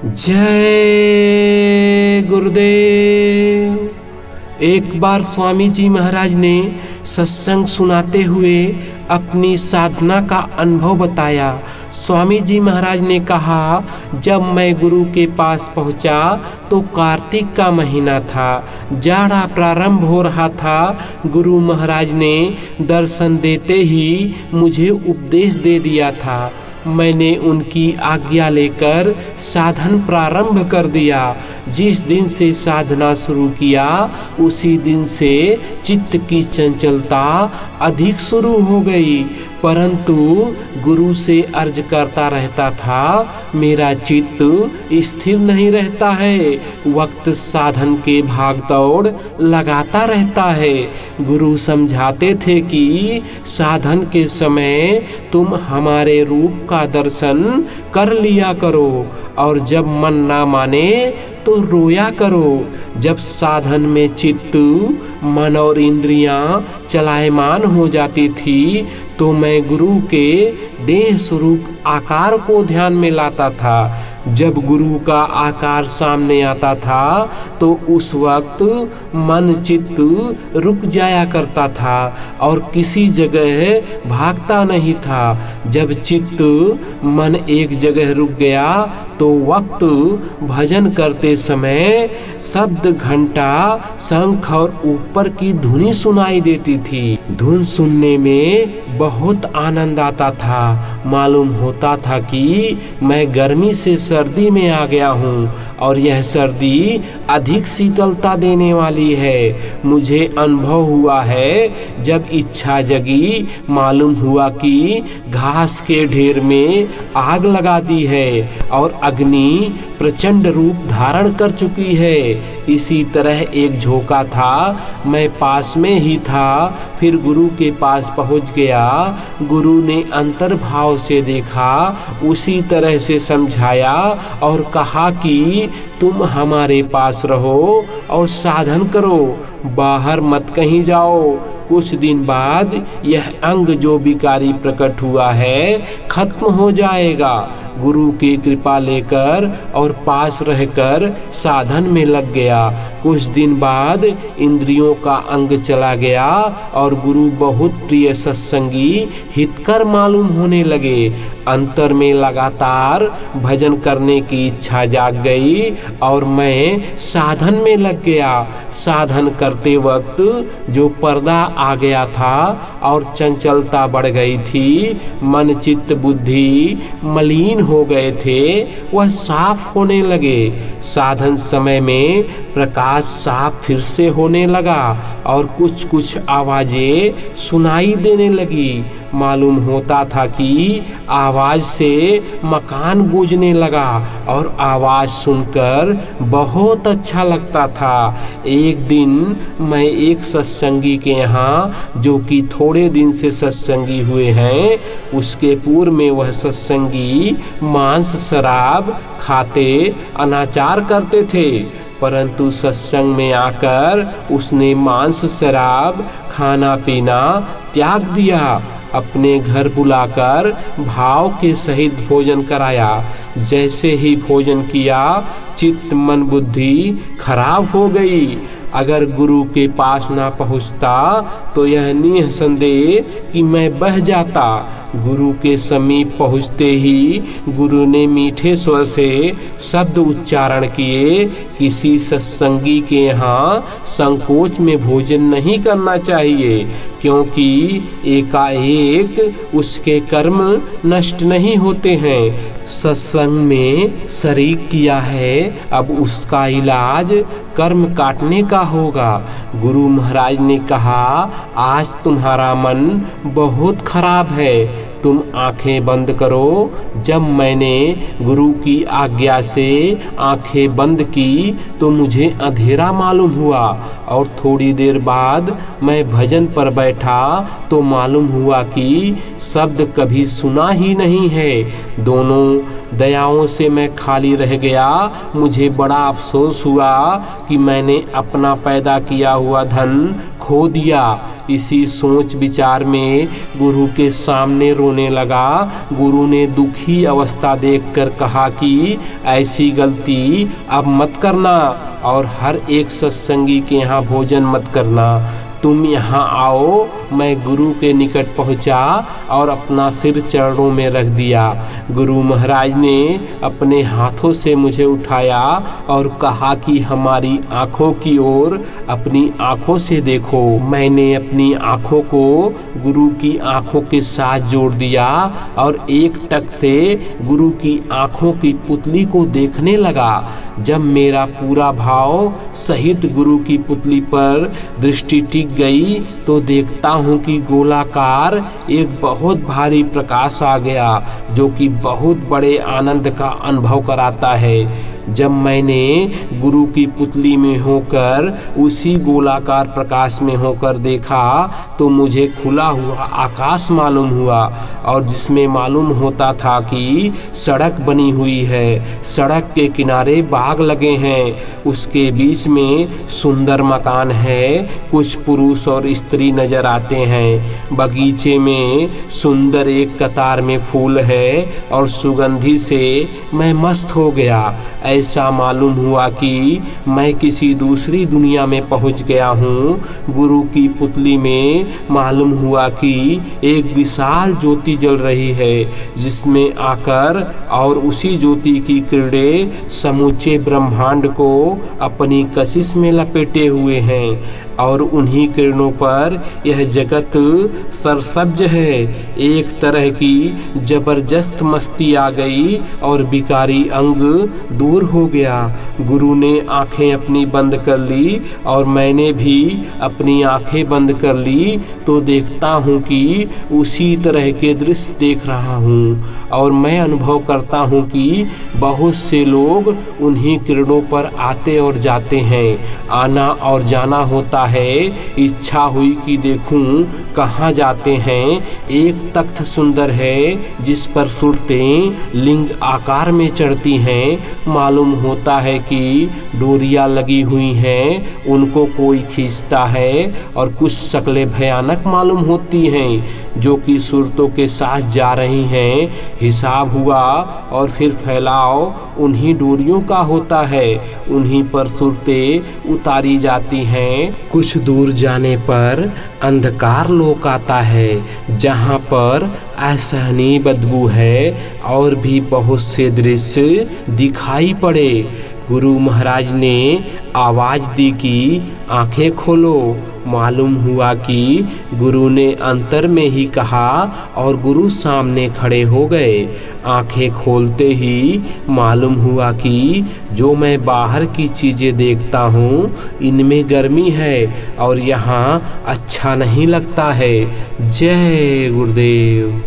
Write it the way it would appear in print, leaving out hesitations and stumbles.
जय गुरुदेव। एक बार स्वामी जी महाराज ने सत्संग सुनाते हुए अपनी साधना का अनुभव बताया। स्वामी जी महाराज ने कहा, जब मैं गुरु के पास पहुंचा तो कार्तिक का महीना था, जाड़ा प्रारंभ हो रहा था। गुरु महाराज ने दर्शन देते ही मुझे उपदेश दे दिया था। मैंने उनकी आज्ञा लेकर साधन प्रारंभ कर दिया। जिस दिन से साधना शुरू किया उसी दिन से चित्त की चंचलता अधिक शुरू हो गई, परंतु गुरु से अर्ज करता रहता था, मेरा चित्त स्थिर नहीं रहता है, वक्त साधन के भाग दौड़ लगाता रहता है। गुरु समझाते थे कि साधन के समय तुम हमारे रूप का दर्शन कर लिया करो और जब मन ना माने तो रोया करो। जब साधन में चित्त, मन और इंद्रियां चलायमान हो जाती थी तो मैं गुरु के देह स्वरूप आकार को ध्यान में लाता था। जब गुरु का आकार सामने आता था तो उस वक्त मन चित्त रुक जाया करता था और किसी जगह भागता नहीं था। जब चित्त मन एक जगह रुक गया तो वक्त भजन करते समय शब्द, घंटा, शंख और ऊपर की धुनी सुनाई देती थी। धुन सुनने में बहुत आनंद आता था। मालूम होता था कि मैं गर्मी से सर्दी में आ गया हूँ और यह सर्दी अधिक शीतलता देने वाली है। मुझे अनुभव हुआ है, जब इच्छा जगी, मालूम हुआ कि घास के ढेर में आग लगा दी है और अग्नि प्रचंड रूप धारण कर चुकी है। इसी तरह एक झोंका था, मैं पास में ही था, फिर गुरु के पास पहुंच गया। गुरु ने अंतर्भाव से देखा, उसी तरह से समझाया और कहा कि तुम हमारे पास रहो और साधन करो, बाहर मत कहीं जाओ। कुछ दिन बाद यह अंग जो विकारी प्रकट हुआ है खत्म हो जाएगा। गुरु की कृपा लेकर और पास रहकर साधन में लग गया। कुछ दिन बाद इंद्रियों का अंग चला गया और गुरु बहुत प्रिय सत्संगी हितकर मालूम होने लगे। अंतर में लगातार भजन करने की इच्छा जाग गई और मैं साधन में लग गया। साधन करते वक्त जो पर्दा आ गया था और चंचलता बढ़ गई थी, मन चित्त बुद्धि मलिन हो गए थे, वह साफ होने लगे। साधन समय में प्रकाश साफ फिर से होने लगा और कुछ कुछ आवाजें सुनाई देने लगी। मालूम होता था कि आवाज से मकान गूंजने लगा और आवाज सुनकर बहुत अच्छा लगता था। एक दिन मैं एक सत्संगी के यहाँ, जो कि थोड़े दिन से सत्संगी हुए हैं, उसके पूर्व में वह सत्संगी मांस शराब खाते अनाचार करते थे, परंतु सत्संग में आकर उसने मांस शराब खाना पीना त्याग दिया। अपने घर बुलाकर भाव के सहित भोजन कराया। जैसे ही भोजन किया चित्त मन बुद्धि खराब हो गई। अगर गुरु के पास ना पहुँचता तो यह निसंदेह कि मैं बह जाता। गुरु के समीप पहुँचते ही गुरु ने मीठे स्वर से शब्द उच्चारण किए, किसी सत्संगी के यहाँ संकोच में भोजन नहीं करना चाहिए, क्योंकि एकाएक उसके कर्म नष्ट नहीं होते हैं। सत्संग में शरीक किया है, अब उसका इलाज कर्म काटने का होगा। गुरु महाराज ने कहा, आज तुम्हारा मन बहुत खराब है, तुम आंखें बंद करो। जब मैंने गुरु की आज्ञा से आंखें बंद की तो मुझे अंधेरा मालूम हुआ और थोड़ी देर बाद मैं भजन पर बैठा तो मालूम हुआ कि शब्द कभी सुना ही नहीं है। दोनों दयाओं से मैं खाली रह गया। मुझे बड़ा अफसोस हुआ कि मैंने अपना पैदा किया हुआ धन खो दिया। इसी सोच विचार में गुरु के सामने रोने लगा। गुरु ने दुखी अवस्था देखकर कहा कि ऐसी गलती अब मत करना और हर एक सत्संगी के यहाँ भोजन मत करना। तुम यहाँ आओ। मैं गुरु के निकट पहुँचा और अपना सिर चरणों में रख दिया। गुरु महाराज ने अपने हाथों से मुझे उठाया और कहा कि हमारी आँखों की ओर अपनी आँखों से देखो। मैंने अपनी आँखों को गुरु की आँखों के साथ जोड़ दिया और एक टक से गुरु की आँखों की पुतली को देखने लगा। जब मेरा पूरा भाव सहित गुरु की पुतली पर दृष्टि टिक गई तो देखता हूँ कि गोलाकार एक बहुत भारी प्रकाश आ गया जो कि बहुत बड़े आनंद का अनुभव कराता है। जब मैंने गुरु की पुतली में होकर उसी गोलाकार प्रकाश में होकर देखा तो मुझे खुला हुआ आकाश मालूम हुआ और जिसमें मालूम होता था कि सड़क बनी हुई है। सड़क के किनारे बाग लगे हैं, उसके बीच में सुंदर मकान है। कुछ पुरुष और स्त्री नजर आते हैं। बगीचे में सुंदर एक कतार में फूल है और सुगंधि से मैं मस्त हो गया। ऐसा मालूम हुआ कि मैं किसी दूसरी दुनिया में पहुंच गया हूँ। गुरु की पुतली में मालूम हुआ कि एक विशाल ज्योति जल रही है जिसमें आकर और उसी ज्योति की किरणें समूचे ब्रह्मांड को अपनी कशिश में लपेटे हुए हैं और उन्हीं किरणों पर यह जगत सरसब्ज है। एक तरह की जबरदस्त मस्ती आ गई और विकारी अंग दूर हो गया। गुरु ने आंखें अपनी बंद कर ली और मैंने भी अपनी आंखें बंद कर ली तो देखता हूँ कि उसी तरह के दृश्य देख रहा हूँ और मैं अनुभव करता हूँ कि बहुत से लोग उन्हीं किरणों पर आते और जाते हैं। आना और जाना होता है। इच्छा हुई कि देखूं कहाँ जाते हैं। एक तख्त सुंदर है जिस पर सूरतें लिंग आकार में चढ़ती हैं। मालूम होता है कि डोरियां लगी हुई हैं, उनको कोई खींचता है और कुछ शक्लें भयानक मालूम होती हैं जो कि सूरतों के साथ जा रही हैं। हिसाब हुआ और फिर फैलाव उन्हीं डोरियों का होता है। उन्हीं पर सूरतें उतारी जाती हैं। कुछ दूर जाने पर अंधकार लोक आता है जहाँ पर असहनीय बदबू है और भी बहुत से दृश्य दिखाई पड़े। गुरु महाराज ने आवाज दी कि आंखें खोलो। मालूम हुआ कि गुरु ने अंतर में ही कहा और गुरु सामने खड़े हो गए। आंखें खोलते ही मालूम हुआ कि जो मैं बाहर की चीज़ें देखता हूँ इनमें गर्मी है और यहाँ अच्छा नहीं लगता है। जय गुरुदेव।